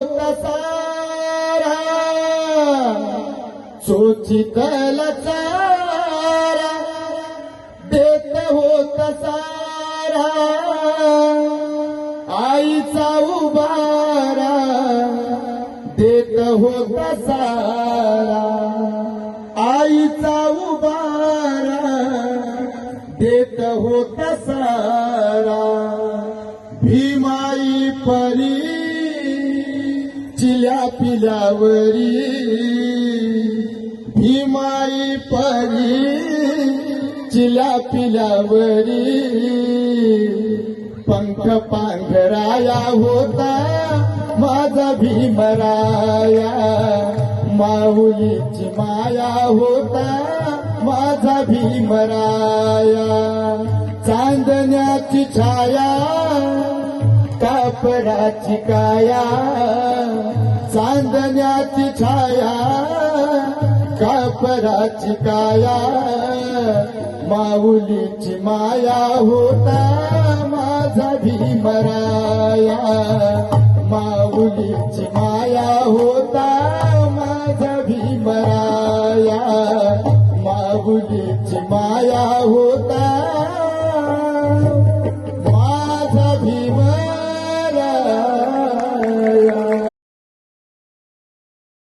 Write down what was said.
सारा सोचितल चारा देत होत सारा आईचा उबारा देत होत सारा आईचा उबारा देत होत सारा भीमाई परी चिल्या पिल्यावरी भीमाई परी चिल्या पिल्यावरी पंख पांघराया होता माझा भीमराया माऊलीची माया होता माझा भीमराया चांदण्याची छाया कापडाची काया चांदण्याची छाया कापडाची काया माऊलीची माया होता माझा भीमराया माऊलीची माया होता माझा भीमराया माऊलीची माया होता